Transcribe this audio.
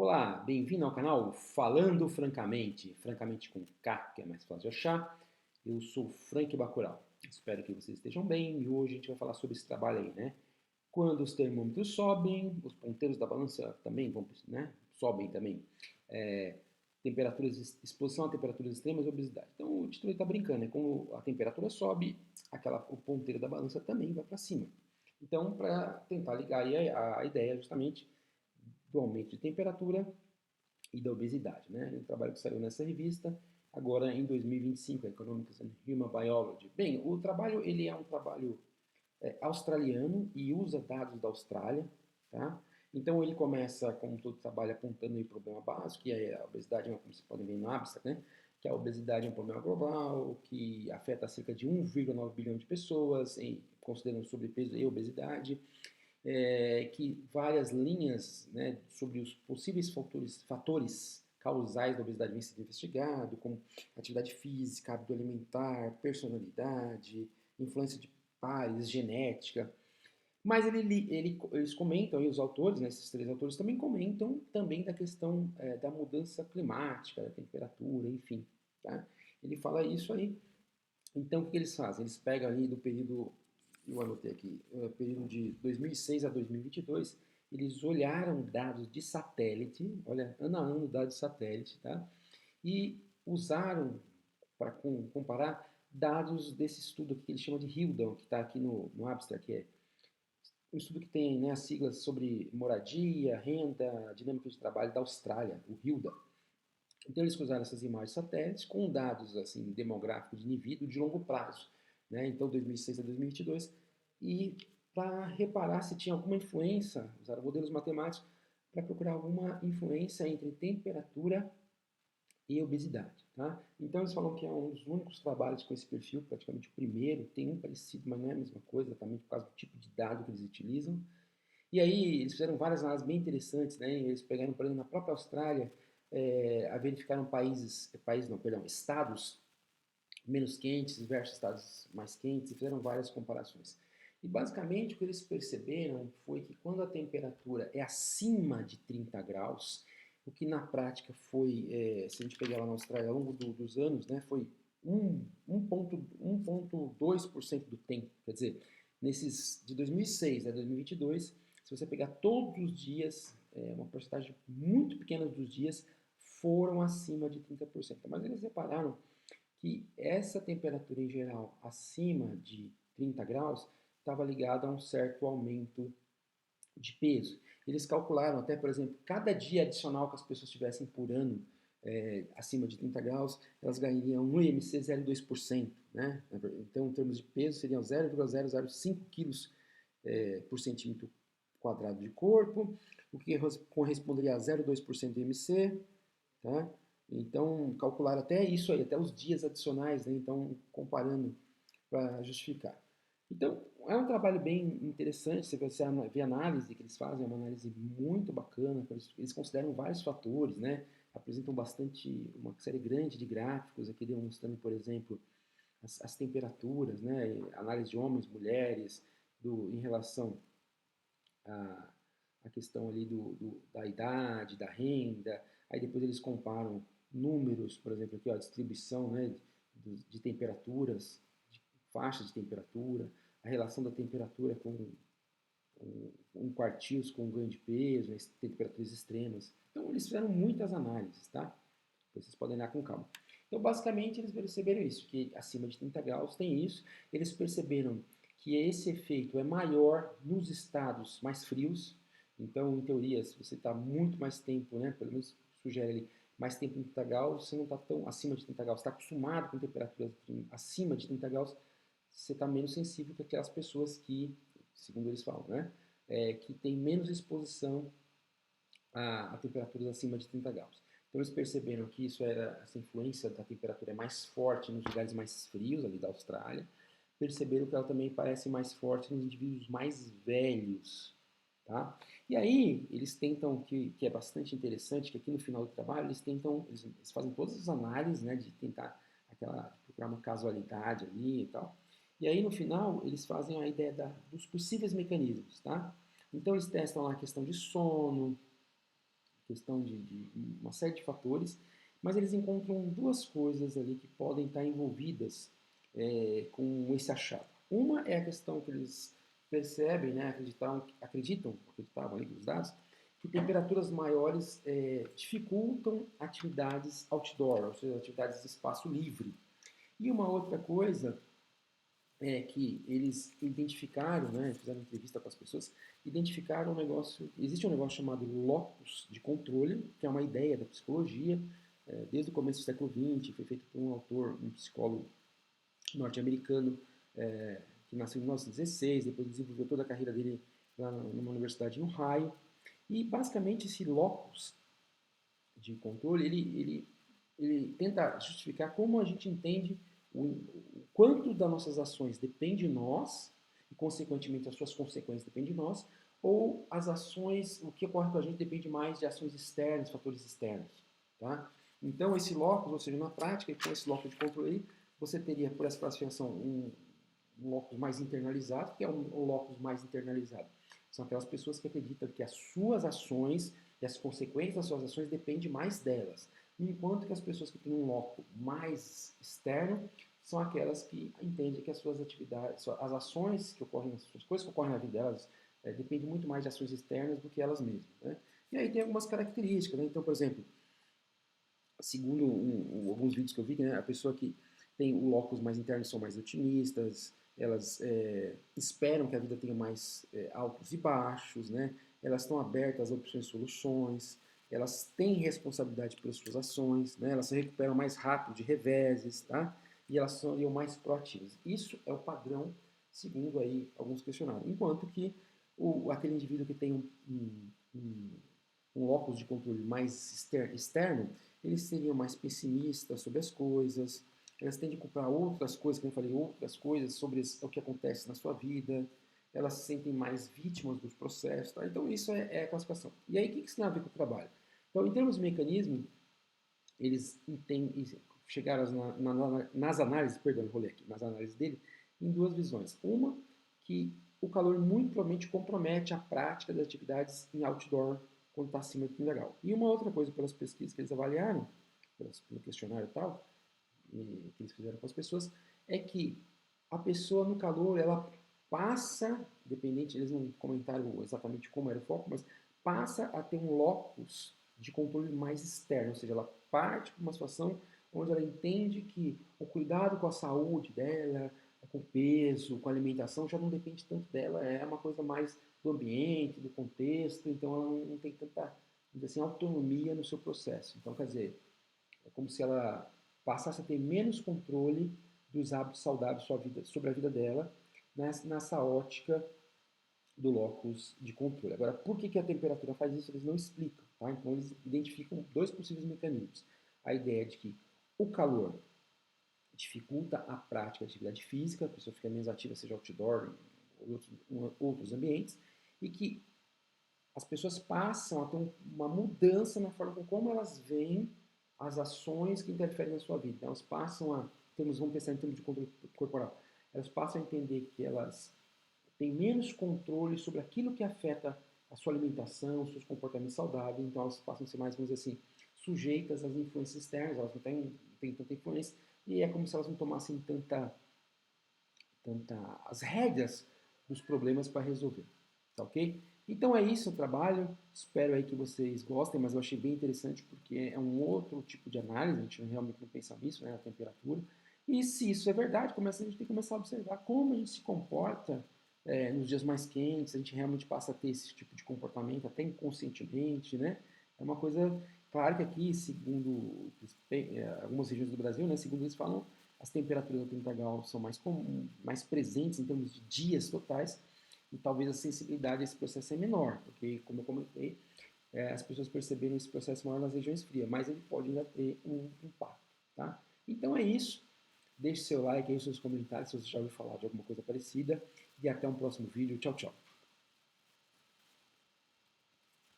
Olá, bem-vindo ao canal Falando Francamente, francamente com K, que é mais fácil de achar. Eu sou Frank Bacurau. Espero que vocês estejam bem e hoje a gente vai falar sobre esse trabalho aí, né? Quando os termômetros sobem, os ponteiros da balança também vão, né? Sobem também. É, exposição a temperaturas extremas e obesidade. Então o título está brincando, né? Como a temperatura sobe, o ponteiro da balança também vai para cima. Então, para tentar ligar aí a ideia justamente do aumento de temperatura e da obesidade, né? Um trabalho que saiu nessa revista agora em 2025, Economics and Human Biology. Bem, o trabalho ele é um trabalho australiano e usa dados da Austrália, tá? Então ele começa, como todo trabalho, apontando o problema básico, que é a obesidade, como vocês podem ver no abstract, né? Que a obesidade é um problema global, que afeta cerca de 1,9 bilhão de pessoas, considerando sobrepeso e obesidade, que várias linhas, né, sobre os possíveis fatores causais da obesidade vêm sendo investigados, como atividade física, hábito alimentar, personalidade, influência de pares, genética. Mas eles comentam, e os autores, né, esses três autores também comentam também da questão da mudança climática, da temperatura, enfim. Tá? Ele fala isso aí. Então, o que eles fazem? Eles pegam ali do período, eu anotei aqui, período de 2006 a 2022, eles olharam dados de satélite, olha, ano a ano dados de satélite, tá? E usaram, para comparar, dados desse estudo aqui que ele chama de Hildon, que está aqui no abstract, que é um estudo que tem, né, as siglas sobre moradia, renda, dinâmica de trabalho da Austrália, o HILDA. Então eles usaram essas imagens satélites com dados assim demográficos de indivíduo de longo prazo, né? Então 2006 a 2022 e para reparar se tinha alguma influência, usaram modelos matemáticos para procurar alguma influência entre temperatura e obesidade, tá? Então eles falam que é um dos únicos trabalhos com esse perfil, praticamente o primeiro, tem um parecido, mas não é a mesma coisa, também por causa do tipo de dado que eles utilizam. E aí eles fizeram várias análises bem interessantes, né? Eles pegaram, por exemplo, na própria Austrália, verificaram estados menos quentes versus estados mais quentes e fizeram várias comparações. E basicamente o que eles perceberam foi que quando a temperatura é acima de 30 graus, o que na prática foi, se a gente pegar lá na Austrália ao longo dos anos, né, foi 1,2% do tempo. Quer dizer, nesses de 2006 a 2022, se você pegar todos os dias, uma porcentagem muito pequena dos dias foram acima de 30%. Mas eles repararam que essa temperatura em geral acima de 30 graus estava ligada a um certo aumento de peso. Eles calcularam até, por exemplo, cada dia adicional que as pessoas tivessem por ano acima de 30 graus, elas ganhariam um IMC 0,2%. Né? Então, em termos de peso, seriam 0,005 quilos por centímetro quadrado de corpo, o que corresponderia a 0,2% do IMC. Tá? Então, calcular até isso aí, até os dias adicionais, né? Então, comparando para justificar. Então, é um trabalho bem interessante, você vê a análise que eles fazem, é uma análise muito bacana, eles consideram vários fatores, né? Apresentam bastante, uma série grande de gráficos aqui demonstrando, por exemplo, as temperaturas, né? Análise de homens, mulheres, em relação a, a questão ali da idade, da renda, aí depois eles comparam números, por exemplo, aqui ó, a distribuição, né, de temperaturas, de faixas de temperatura, a relação da temperatura com quartis, com ganho de peso, temperaturas extremas. Então eles fizeram muitas análises, tá? Vocês podem olhar com calma. Então, basicamente, eles perceberam isso, que acima de 30 graus tem isso. Eles perceberam que esse efeito é maior nos estados mais frios. Então, em teoria, se você está muito mais tempo, né, pelo menos sugere ali, mais tempo em 30 graus, você não está tão acima de 30 graus, está acostumado com temperaturas acima de 30 graus, você está menos sensível que aquelas pessoas que, segundo eles falam, né, que tem menos exposição a temperaturas acima de 30 graus. Então eles perceberam que essa influência da temperatura é mais forte nos lugares mais frios ali da Austrália. Perceberam que ela também parece mais forte nos indivíduos mais velhos, tá? E aí eles tentam, que é bastante interessante, que aqui no final do trabalho eles fazem todas as análises, né, de tentar procurar uma casualidade ali e tal. E aí no final eles fazem a ideia dos possíveis mecanismos, tá? Então eles testam lá a questão de sono, questão de uma série de fatores, mas eles encontram duas coisas ali que podem estar envolvidas com esse achado. Uma é a questão que eles percebem, né, acreditavam ali nos dados, que temperaturas maiores dificultam atividades outdoor, ou seja, atividades de espaço livre. E uma outra coisa é que eles identificaram, né, fizeram entrevista com as pessoas, identificaram um negócio, existe um negócio chamado locus de controle, que é uma ideia da psicologia, desde o começo do século XX, foi feito por um autor, um psicólogo norte-americano, que nasceu em 1916, depois desenvolveu toda a carreira dele lá numa universidade no Ohio, e basicamente esse locus de controle, ele tenta justificar como a gente entende o quanto das nossas ações depende de nós, e consequentemente as suas consequências dependem de nós, ou as ações, o que ocorre com a gente depende mais de ações externas, fatores externos. Tá? Então esse locus, ou seja, na prática, com esse locus de controle, você teria, por essa classificação, um locus mais internalizado, que é um locus mais internalizado. São aquelas pessoas que acreditam que as suas ações e as consequências das suas ações dependem mais delas. Enquanto que as pessoas que têm um locus mais externo são aquelas que entendem que as suas atividades, as ações que ocorrem, as coisas que ocorrem na vida delas, dependem muito mais de ações externas do que elas mesmas. Né? E aí tem algumas características. Né? Então, por exemplo, segundo alguns vídeos que eu vi, né, a pessoa que tem o locus mais interno são mais otimistas, elas esperam que a vida tenha mais altos e baixos, né? Elas estão abertas a opções e soluções, elas têm responsabilidade pelas suas ações, né? Elas se recuperam mais rápido de reveses, tá? E elas são mais proativas. Isso é o padrão, segundo aí alguns questionários. Enquanto que aquele indivíduo que tem um locus de controle mais externo, eles seriam mais pessimistas sobre as coisas, elas tendem a culpar outras coisas, como eu falei, outras coisas sobre o que acontece na sua vida, elas se sentem mais vítimas dos processos, tá? Então isso é a classificação. E aí o que isso tem a ver com o trabalho? Então, em termos de mecanismo, eles chegaram nas análises, perdão, eu rolei aqui, nas análises dele, em duas visões. Uma, que o calor muito provavelmente compromete a prática das atividades em outdoor quando está acima do legal. E uma outra coisa, pelas pesquisas que eles avaliaram, pelo questionário e tal, que eles fizeram com as pessoas, é que a pessoa no calor, ela passa, dependente, eles não comentaram exatamente como era o foco, mas passa a ter um locus de controle mais externo, ou seja, ela parte para uma situação onde ela entende que o cuidado com a saúde dela, com o peso, com a alimentação, já não depende tanto dela, é uma coisa mais do ambiente, do contexto, então ela não tem tanta, assim, autonomia no seu processo. Então, quer dizer, é como se ela passasse a ter menos controle dos hábitos saudáveis sobre a vida dela nessa ótica do locus de controle. Agora, por que a temperatura faz isso? Eles não explicam. Tá? Então, eles identificam dois possíveis mecanismos. A ideia de que o calor dificulta a prática de atividade física, a pessoa fica menos ativa, seja outdoor ou outros ambientes, e que as pessoas passam a ter uma mudança na forma como elas veem as ações que interferem na sua vida. Elas passam a, vamos pensar em termos de controle corporal, elas passam a entender que elas têm menos controle sobre aquilo que afeta a sua alimentação, os seus comportamentos saudáveis, então elas passam a ser mais, vamos dizer assim, sujeitas às influências externas, elas não têm tanta influência, e é como se elas não tomassem as rédeas dos problemas para resolver, tá ok? Então é isso o trabalho, espero aí que vocês gostem, mas eu achei bem interessante porque é um outro tipo de análise, a gente realmente não pensa nisso, né, a temperatura, e se isso é verdade, a gente tem que começar a observar como a gente se comporta nos dias mais quentes, a gente realmente passa a ter esse tipo de comportamento, até inconscientemente, né, é uma coisa, claro que aqui, segundo algumas regiões do Brasil, né, segundo eles falam, as temperaturas do 30 graus são mais presentes em termos de dias totais, e talvez a sensibilidade a esse processo é menor, porque, como eu comentei, as pessoas perceberam esse processo maior nas regiões frias, mas ele pode ainda ter um impacto. Tá? Então é isso. Deixe seu like aí, seus comentários, se você já ouviu falar de alguma coisa parecida, e até um próximo vídeo. Tchau, tchau.